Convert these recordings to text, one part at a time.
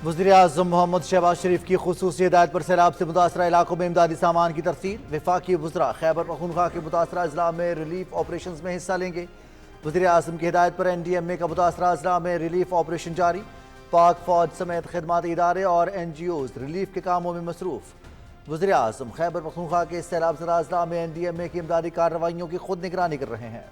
वज़ीर-ए-आज़म मोहम्मद शहबाज शरीफ की खुसूसी हिदायत पर सैलाब से मुतासरा इलाकों में इमदादी सामान की तरसील। वफाकी वज़रा खैबर पख्तूनख्वा के मुतासरा अजला में रिलीफ ऑपरेशन में हिस्सा लेंगे। वज़ीर-ए-आज़म की हिदायत पर NDMA का मुतासरा अजला में रिलीफ ऑपरेशन जारी। पाक फौज समेत खिदमती इदारे और NGOs रिलीफ के कामों में मसरूफ़। वज़ीर-ए-आज़म खैबर पख्तूनख्वा के सैलाब ज़दा अजला में NDMA की इमदादी कार्रवाइयों की खुद निगरानी कर रहे हैं।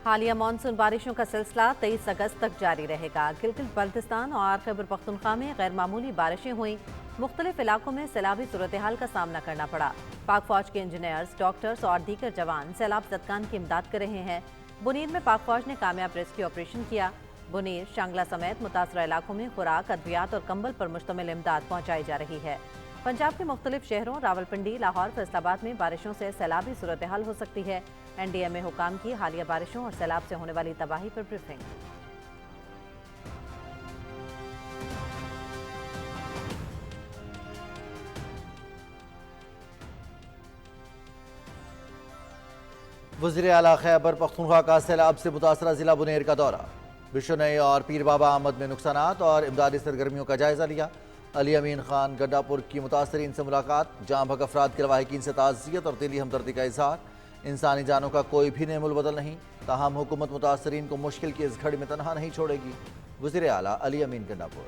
हालिया मानसून बारिशों का सिलसिला 23 अगस्त तक जारी रहेगा। गिलगित बल्तिस्तान और खैबर पख्तूनख्वा में गैर मामूली बारिशें हुई। मुख्तलिफ इलाकों में सैलाबी सूरत हाल का सामना करना पड़ा। पाक फौज के इंजीनियर्स, डॉक्टर्स और दीगर जवान सैलाब ज़दगान की इमदाद कर रहे हैं। बुनीर में पाक फौज ने कामयाब रेस्क्यू ऑपरेशन किया। बुनीर, शांगला समेत मुतासरा इलाकों में खुराक, अद्वियात और कंबल पर मुश्तमिल इमदाद पहुँचाई जा रही है। पंजाब के मुख्तलिफ शहरों रावलपिंडी, लाहौर, फैसलाबाद में बारिशों से सैलाबी सूरत हाल हो सकती है। NDMA हुकाम की हालिया बारिशों और सैलाब से होने वाली तबाही पर ब्रीफिंग। वज़ीर आला खैबर पख्तूनख्वा का सैलाब से मुतासरा जिला बुनेर का दौरा। बिशनई और पीर बाबा आमद में नुकसानात और इमदादी सरगर्मियों का जायजा लिया। अली अमीन खान गड्डापुर की मुतासरीन से मुलाकात। जाँ भग अफराद के लवाहिकीन से ताज़ियत और दिली हमदर्दी का इजहार। इंसानी जानों का कोई भी नेमुल बदल नहीं, ताहम हुकूमत मुतासरीन को मुश्किल की इस घड़ी में तनहा नहीं छोड़ेगी। वज़ीर आला अली अमीन गड्डापुर।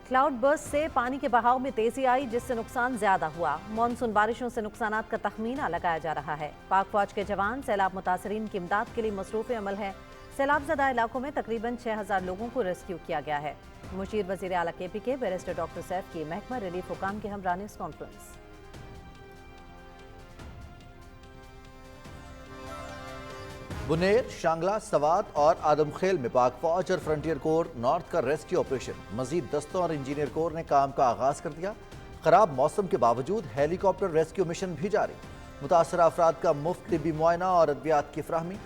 क्लाउड बर्स्ट से पानी के बहाव में तेजी आई, जिससे नुकसान ज्यादा हुआ। मानसून बारिशों से नुकसानात का तखमीना लगाया जा रहा है। पाक फौज के जवान सैलाब मुतासरीन की इमदाद के लिए मसरूफ़ अमल है। सैलाब ज़दा इलाकों में तकरीबन 6000 लोगों को रेस्क्यू किया गया है। मुशीर वज़ीर आला KPK बैरिस्टर डॉक्टर सैफ की महकमा रिलीफ हुकाम के हमरा न्यूज़ कॉन्फ्रेंस। बुनेर, शांगला, सवात और आदमखेल में पाक फौज और फ्रंटियर कोर नॉर्थ का रेस्क्यू ऑपरेशन। मजीद दस्तों और इंजीनियर कोर ने काम का आगाज कर दिया। खराब मौसम के बावजूद हेलीकॉप्टर रेस्क्यू मिशन भी जारी। मुतासरा अफराद का मुफ्त तिब्बी मुआयना और अद्वियात की फ्राहमी।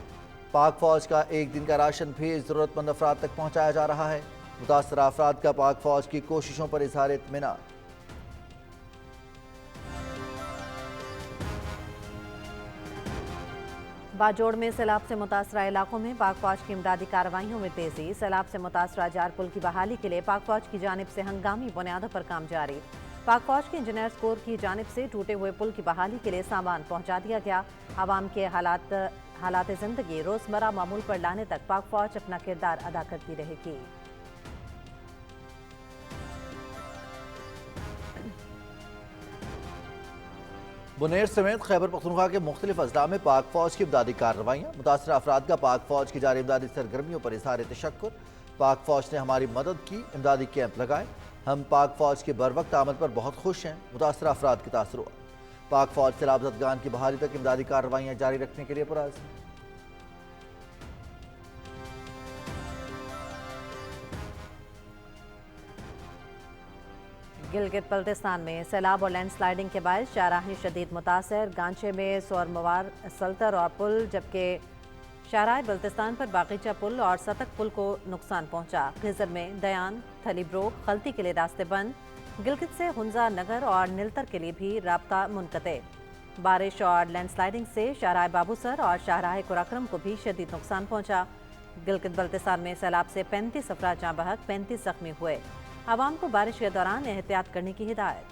पाक फौज का एक दिन का राशन भी ज़रूरतमंद अफराद तक पहुँचाया जा रहा है। मुतासरा अफराद का पाक फौज की कोशिशों पर इजहार इत्मीनान। बाजोड़ में सैलाब से मुतासरा इलाकों में पाक फौज की इमदादी कार्रवाइयों में तेजी। सैलाब से मुतासरा जार पुल की बहाली के लिए पाक फौज की जानिब से हंगामी बुनियादों पर काम जारी। पाक फौज के इंजीनियर्स कोर की जानिब से टूटे हुए पुल की बहाली के लिए सामान पहुंचा दिया गया। आवाम के हालात जिंदगी रोजमर्रा मामूल पर लाने तक पाक फौज अपना किरदार अदा करती रहेगी। बुनेर समेत खैबर पख्तूनख्वा के मुख्तलिफ अजला में पाक फौज की इमदादी कार्रवाइयाँ। मुतासरा अफराद का पाक फौज की जारी इमदादी सरगर्मियों पर इजहार तशक्कुर। पाक फौज ने हमारी मदद की, इमदादी कैंप लगाए। हम पाक फौज के बरवक्त आमद पर बहुत खुश हैं। मुतासरा अफराद के तासुरात। पाक फौज सैलाब ज़दगान की बहाली तक इमदादी कार्रवाइयाँ जारी रखने के लिए पुरअज़्म। गिलगित बल्तिस्तान में सैलाब और लैंडस्लाइडिंग के बायस शाहराहें शदीद मुतासर। गांचे में सोरमवार सल्तर और पुल, जबकि शाहराह बल्तिस्तान पर बागीचा पुल और सतक पुल को नुकसान पहुंचा। खिजर में दयान, थलीब्रोक, खलती के लिए रास्ते बंद। गिलगित से हुंजा नगर और निलतर के लिए भी राब्ता मुनक़ते। बारिश और लैंडस्लाइडिंग से शाहराह बाबूसर और शाहराह कुराक्रम को भी शदीद नुकसान पहुंचा। गिलगित बल्तिस्तान में सैलाब से 35 अफराद जाँ बहक, 35 जख्मी हुए। आवाम को बारिश के दौरान एहतियात करने की हिदायत।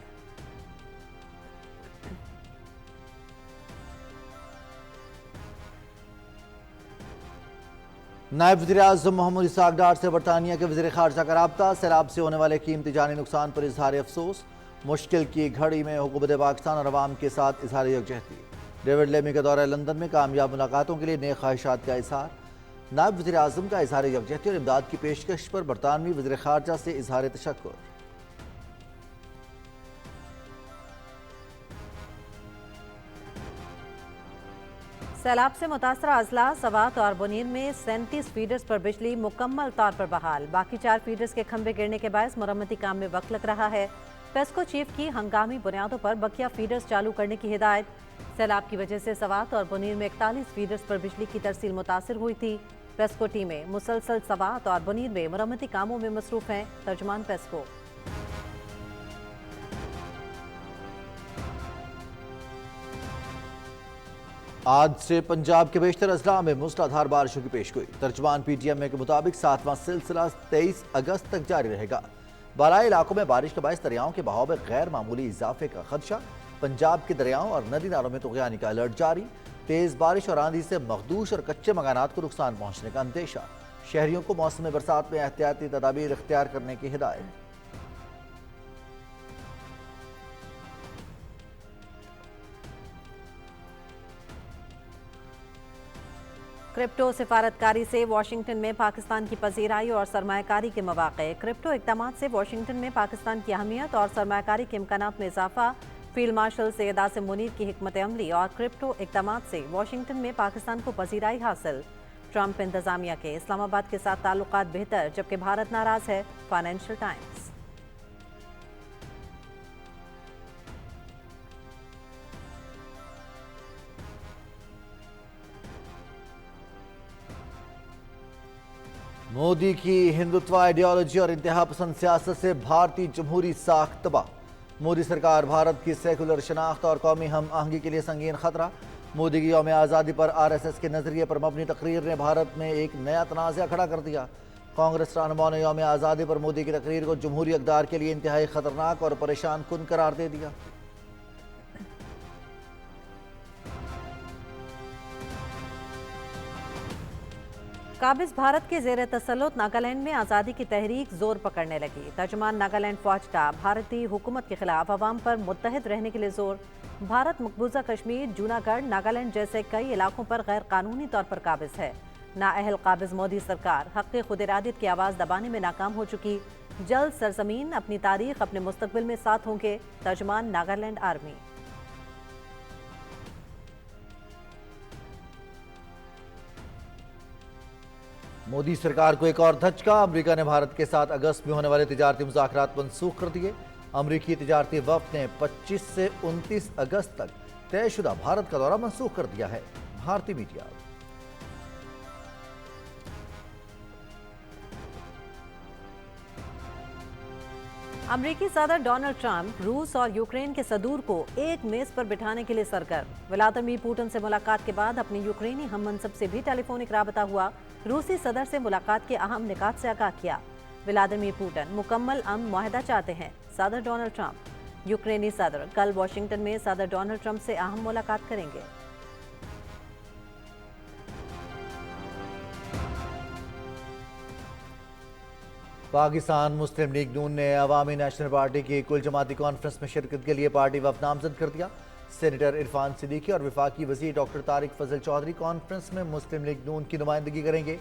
नायब वज़ीर-ए-आज़म मोहम्मद इसाक डार से बरतानिया के वज़ीर ख़ारजा का राब्ता। सैलाब से होने वाले कीमती जानी नुकसान पर इजहार अफसोस। मुश्किल की घड़ी में हुकूमत पाकिस्तान और अवाम के साथ इजहार यकजहती। डेविड लेमी का दौरा लंदन में कामयाब मुलाकातों के लिए नेक ख्वाहिशात का इजहार। नायब वज़ीर-ए-आज़म का इजहार यकजहती और इमदाद की पेशकश पर बरतानवी वज़ीर ख़ारजा से इजहार तशक्कुर। सैलाब से मुतासरा अजला, सवात और बुनीर में 37 फीडर्स पर बिजली मुकम्मल तौर पर बहाल। बाकी 4 फीडर्स के खंभे गिरने के बायस मरम्मती काम में वक्त लग रहा है। पेस्को चीफ की हंगामी बुनियादों पर बकिया फीडर्स चालू करने की हिदायत। सैलाब की वजह से सवात और बुनीर में 41 फीडर्स पर बिजली की तरसील मुतासर हुई थी। पेस्को टीमें मुसलसल सवात और बुनीर में मरम्मती कामों में मसरूफ हैं। तर्जुमान पेस्को। آج سے پنجاب کے بیشتر اضلاع میں موسلادھار بارشوں کی پیش گوئی۔ ترجمان پی ٹی ایم کے مطابق 7واں سلسلہ 23 اگست تک جاری رہے گا۔ بالائی علاقوں میں بارش کے باعث دریاؤں کے بہاؤ میں غیر معمولی اضافے کا خدشہ۔ پنجاب کے دریاؤں اور ندی نالوں میں طغیانی کا الرٹ جاری۔ تیز بارش اور آندھی سے مخدوش اور کچے مکانات کو نقصان پہنچنے کا اندیشہ۔ شہریوں کو موسم برسات میں احتیاطی تدابیر اختیار کرنے کی ہدایت۔ کرپٹو سفارتکاری سے واشنگٹن میں پاکستان کی پذیرائی اور سرمایہ کاری کے مواقع۔ کرپٹو اقدامات سے واشنگٹن میں پاکستان کی اہمیت اور سرمایہ کاری کے امکانات میں اضافہ۔ فیلڈ مارشل سید عاصم منیر کی حکمت عملی اور کرپٹو اقدامات سے واشنگٹن میں پاکستان کو پذیرائی حاصل۔ ٹرمپ انتظامیہ کے اسلام آباد کے ساتھ تعلقات بہتر جبکہ بھارت ناراض ہے، فائنینشل ٹائمز۔ مودی کی ہندوتوا آئیڈیالوجی اور انتہا پسند سیاست سے بھارتی جمہوری ساکھ تباہ۔ مودی سرکار بھارت کی سیکولر شناخت اور قومی ہم آہنگی کے لیے سنگین خطرہ۔ مودی کی یوم آزادی پر RSS کے نظریے پر مبنی تقریر نے بھارت میں ایک نیا تنازع کھڑا کر دیا۔ کانگریس رہنماؤں نے یوم آزادی پر مودی کی تقریر کو جمہوری اقدار کے لیے انتہائی خطرناک اور پریشان کن قرار دے دیا۔ قابض بھارت کے زیر تسلط ناگالینڈ میں آزادی کی تحریک زور پکڑنے لگی۔ ترجمان ناگالینڈ فوج کا بھارتی حکومت کے خلاف عوام پر متحد رہنے کے لیے زور۔ بھارت مقبوضہ کشمیر، جوناگڑھ، ناگالینڈ جیسے کئی علاقوں پر غیر قانونی طور پر قابض ہے۔ نااہل قابض مودی سرکار حق خود ارادیت کی آواز دبانے میں ناکام ہو چکی۔ جلد سرزمین، اپنی تاریخ، اپنے مستقبل میں ساتھ ہوں گے۔ ترجمان ناگالینڈ آرمی۔ مودی سرکار کو ایک اور دھچکا۔ امریکہ نے بھارت کے ساتھ اگست میں ہونے والے تجارتی مذاکرات منسوخ کر دیے۔ امریکی تجارتی وفد نے 25 سے 29 اگست تک طے شدہ بھارت کا دورہ منسوخ کر دیا ہے۔ بھارتی میڈیا۔ امریکی صدر ڈونلڈ ٹرمپ روس اور یوکرین کے صدور کو ایک میز پر بٹھانے کے لیے سرگرم۔ ولادیمیر پوٹن سے ملاقات کے بعد اپنے یوکرینی ہم منصب سے بھی ٹیلی فونک رابطہ ہوا۔ روسی صدر سے ملاقات کے اہم نکات سے آگاہ کیا۔ ولادیمیر پوٹن مکمل امن معاہدہ چاہتے ہیں، صدر ڈونلڈ ٹرمپ۔ یوکرینی صدر کل واشنگٹن میں صدر ڈونلڈ ٹرمپ سے اہم ملاقات کریں گے۔ پاکستان مسلم لیگ نون نے عوامی نیشنل پارٹی کی کل جماعتی کانفرنس میں شرکت کے لیے پارٹی وفد نامزد کر دیا۔ سینیٹر عرفان صدیقی اور وفاقی وزیر ڈاکٹر طارق فضل چودھری کانفرنس میں مسلم لیگ نون کی نمائندگی کریں گے۔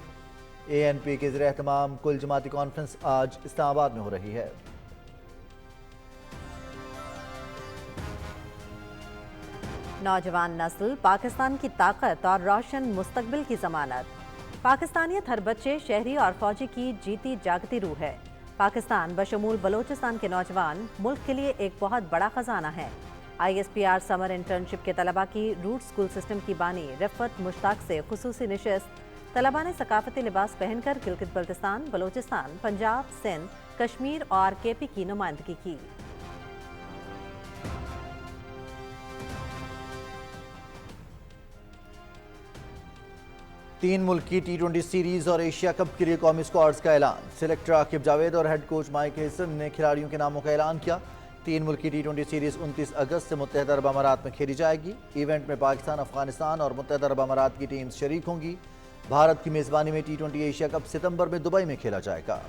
ANP کے زیر اہتمام کل جماعتی کانفرنس آج اسلام آباد میں ہو رہی ہے۔ نوجوان نسل پاکستان کی طاقت اور روشن مستقبل کی ضمانت۔ پاکستانیت ہر بچے، شہری اور فوجی کی جیتی جاگتی روح ہے۔ پاکستان بشمول بلوچستان کے نوجوان ملک کے لیے ایک بہت بڑا خزانہ ہے۔ ISPR سمر انٹرنشپ کے طلباء کی روٹ سکول سسٹم کی بانی رفت مشتاق سے خصوصی نشست۔ طلباء نے ثقافتی لباس پہن کر گلگت بلتستان، بلوچستان، پنجاب، سندھ، کشمیر اور KP کی نمائندگی کی۔ تین ملکی T20 سیریز اور ایشیا کپ کے لیے قومی اسکواڈز کا اعلان۔ سلیکٹر عاقب جاوید اور ہیڈ کوچ مائک ہیسن نے کھلاڑیوں کے ناموں کا اعلان کیا۔ تین ملکی T20 سیریز 29 اگست سے متحدہ عرب امارات میں کھیلی جائے گی۔ ایونٹ میں پاکستان، افغانستان اور متحدہ عرب امارات کی ٹیمز شریک ہوں گی۔ بھارت کی میزبانی میں T20 ایشیا کپ ستمبر میں دبئی میں کھیلا جائے گا۔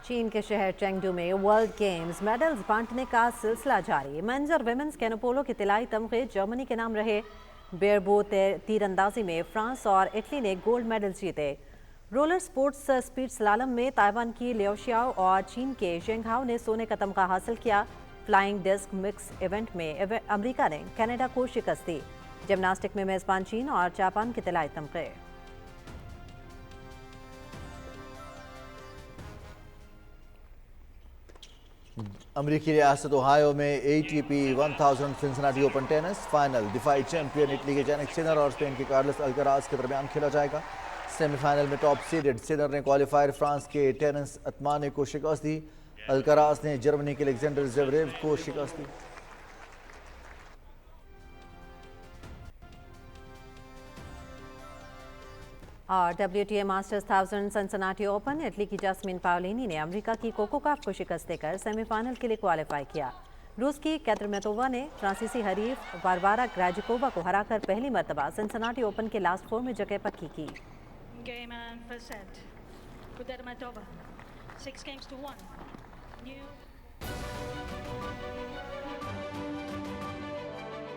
چین کے شہر چینگڈو میں ورلڈ گیمز میڈلز بانٹنے کا سلسلہ جاری۔ مینز اور ویمنز کینوپولو کے طلائی تمغے جرمنی کے نام رہے۔ بیربو تیر اندازی میں فرانس اور اٹلی نے گولڈ میڈلز جیتے۔ رولر سپورٹس سپیڈ سلالم میں تائیوان کی لیو شیاؤ اور چین کے زھینگ ہاؤ نے سونے کا تمغہ حاصل کیا۔ فلائنگ ڈسک مکس ایونٹ میں امریکہ نے کینیڈا کو شکست دی۔ جمناسٹک میں میزبان چین اور جاپان کے طلائی تمغے۔ امریکی ریاست اوہایو میں ATP 1000 Cincinnati open tennis final دفاعی چیمپئن اٹلی کے جینک سینر اور اسپین کے کارلس الکراز کے درمیان کھیلا جائے گا۔ سیمی فائنل میں ٹاپ سیڈڈ سینر نے کوالیفائر فرانس کے ٹینس اتمانے کو شکست دی. الکراز نے جرمنی کے الیگزینڈر زیوریو کو شکست دی. اور WTA masters 1000 Cincinnati open Italy کی جاسمین پاولینی نے امریکہ کی کوکو گاف کو شکست دے کر سیمی فائنل کے لیے کوالیفائی کیا. روس کی کیترمیتووا نے فرانسیسی حریف واروارا گراجیکووا کو ہرا کر پہلی مرتبہ سنسناٹی اوپن کے لاسٹ فور میں جگہ پکی کی. Game and first set. Kudermetova. 6 games to 1. New.